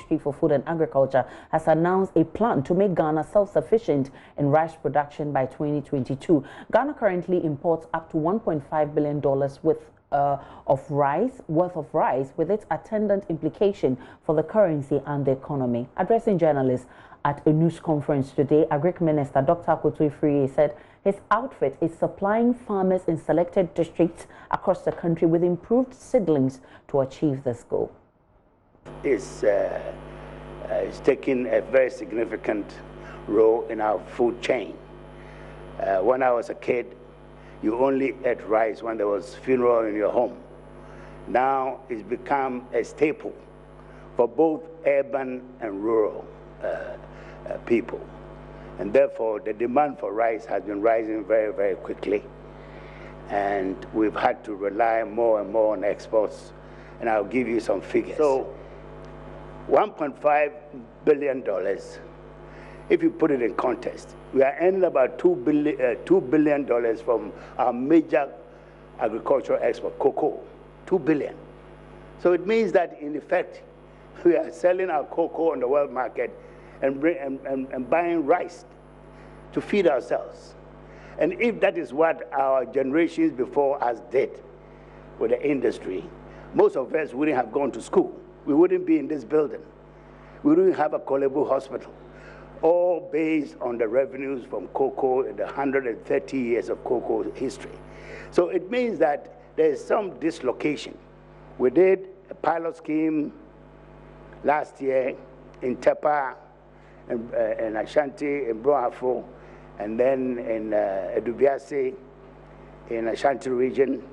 Ministry for Food and Agriculture has announced a plan to make Ghana self-sufficient in rice production by 2022. Ghana currently imports up to $1.5 billion worth of rice, with its attendant implication for the currency and the economy. Addressing journalists at a news conference today, Agric Minister Dr. Akoto Efriye said his outfit is supplying farmers in selected districts across the country with improved seedlings to achieve this goal. It's taking a very significant role in our food chain. When I was a kid, you only ate rice when there was funeral in your home. Now it's become a staple for both urban and rural people. And therefore, the demand for rice has been rising very, very quickly. And we've had to rely more and more on exports. And I'll give you some figures. So, $1.5 billion, if you put it in context, we are earning about $2 billion from our major agricultural export, cocoa, $2 billion. So it means that, in effect, we are selling our cocoa on the world market and buying rice to feed ourselves. And if that is what our generations before us did with the industry, most of us wouldn't have gone to school. We wouldn't be in this building. We wouldn't have a Kolebu hospital, all based on the revenues from cocoa in the 130 years of cocoa history. So it means that there is some dislocation. We did a pilot scheme last year in Tepa, in Ashanti, in Broafo, and then in Edubiase, in Ashanti region.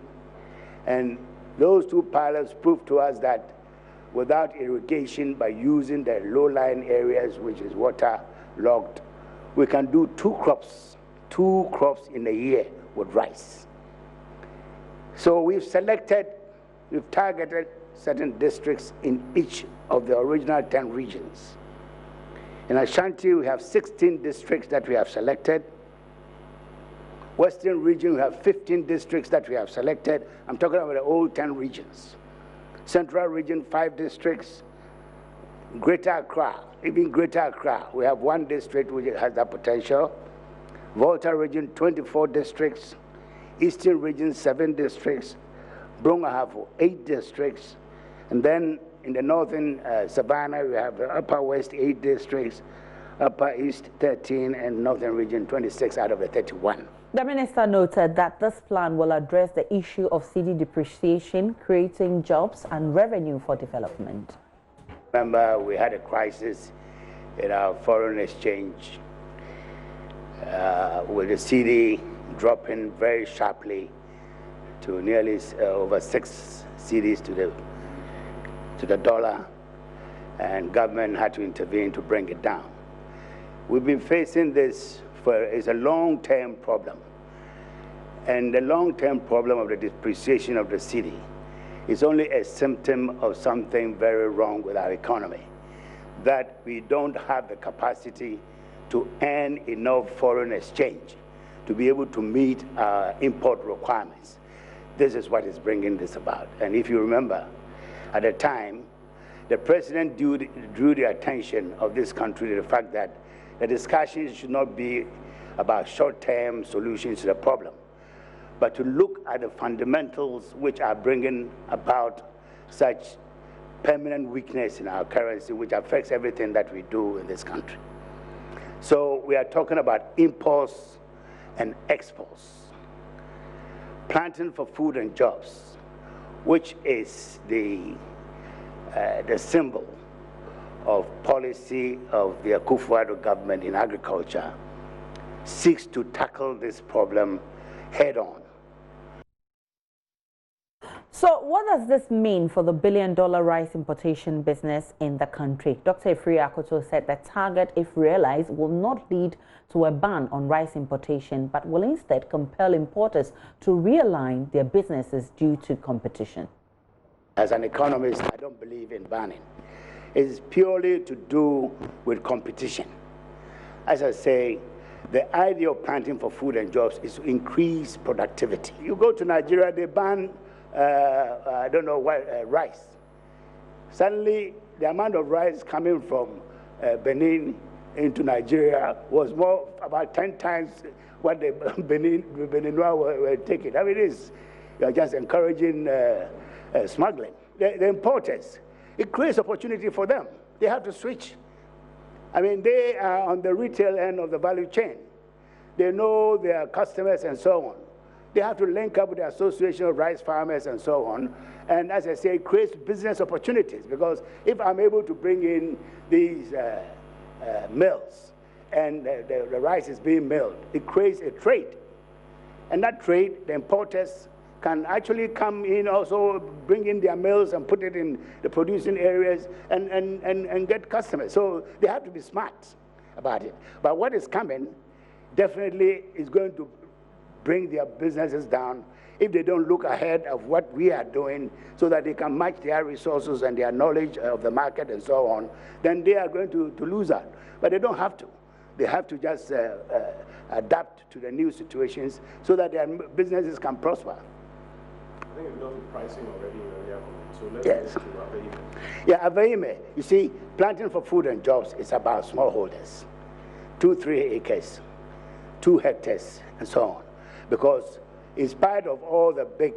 And those two pilots proved to us that without irrigation, by using the low-lying areas, which is water-logged, we can do two crops in a year with rice. So we've targeted certain districts in each of the original 10 regions. In Ashanti, we have 16 districts that we have selected. Western region, we have 15 districts that we have selected. I'm talking about the old 10 regions. Central region, 5 districts. Greater Accra, even Greater Accra, we have 1 district which has that potential. Volta region, 24 districts. Eastern region, 7 districts. Brongahafo, 8 districts. And then in the northern Savannah, we have the Upper West, 8 districts, Upper East, 13, and Northern Region, 26 out of the 31. The minister noted that this plan will address the issue of cedi depreciation, creating jobs and revenue for development. Remember, we had a crisis in our foreign exchange with the cedi dropping very sharply to nearly over 6 cedis to the dollar, and government had to intervene to bring it down. We've been facing this it's a long-term problem. And the long-term problem of the depreciation of the cedi is only a symptom of something very wrong with our economy, that we don't have the capacity to earn enough foreign exchange to be able to meet our import requirements. This is what is bringing this about. And if you remember, at the time, the president drew the attention of this country to the fact that the discussions should not be about short-term solutions to the problem, but to look at the fundamentals which are bringing about such permanent weakness in our currency, which affects everything that we do in this country. So we are talking about imports and exports, planting for food and jobs, which is the symbol of policy of the Akufo-Addo government in agriculture, seeks to tackle this problem head-on. So what does this mean for the billion-dollar rice importation business in the country? Dr. Efriye Akoto said the target, if realized, will not lead to a ban on rice importation, but will instead compel importers to realign their businesses due to competition. As an economist, I don't believe in banning. It is purely to do with competition. As I say, the idea of planting for food and jobs is to increase productivity. You go to Nigeria, they ban, I don't know what, rice. Suddenly, the amount of rice coming from Benin into Nigeria was about 10 times what the Beninois were taking. I mean, you're just encouraging smuggling. The importers, it creates opportunity for them. They have to switch. I mean, they are on the retail end of the value chain. They know their customers and so on. They have to link up with the Association of Rice Farmers and so on. And as I say, it creates business opportunities, because if I'm able to bring in these mills and the rice is being milled, it creates a trade. And that trade, the importers can actually come in, also bring in their mills and put it in the producing areas and get customers. So they have to be smart about it. But what is coming definitely is going to bring their businesses down if they don't look ahead of what we are doing, so that they can match their resources and their knowledge of the market and so on. Then they are going to lose out. But they don't have to. They have to just adapt to the new situations so that their businesses can prosper. I think we've done with pricing already in earlier comments, so let's Yes. move to Aveime. Yeah, Aveime, you see, planting for food and jobs is about smallholders, 2-3 acres, 2 hectares, and so on. Because in spite of all the big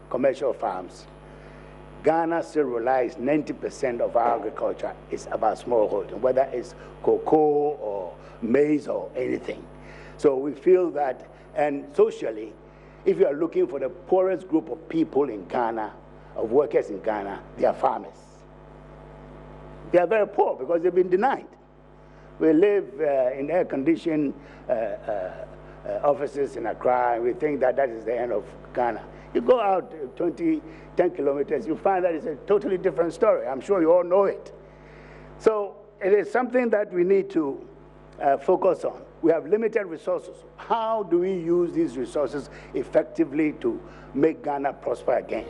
commercial farms, Ghana still relies 90% of our agriculture is about smallholding, whether it's cocoa or maize or anything. So we feel that, and socially, if you are looking for the poorest group of people in Ghana, of workers in Ghana, they are farmers. They are very poor because they've been denied. We live in air-conditioned offices in Accra, and we think that that is the end of Ghana. You go out 10 kilometers, you find that it's a totally different story. I'm sure you all know it. So it is something that we need to focus on. We have limited resources. How do we use these resources effectively to make Ghana prosper again?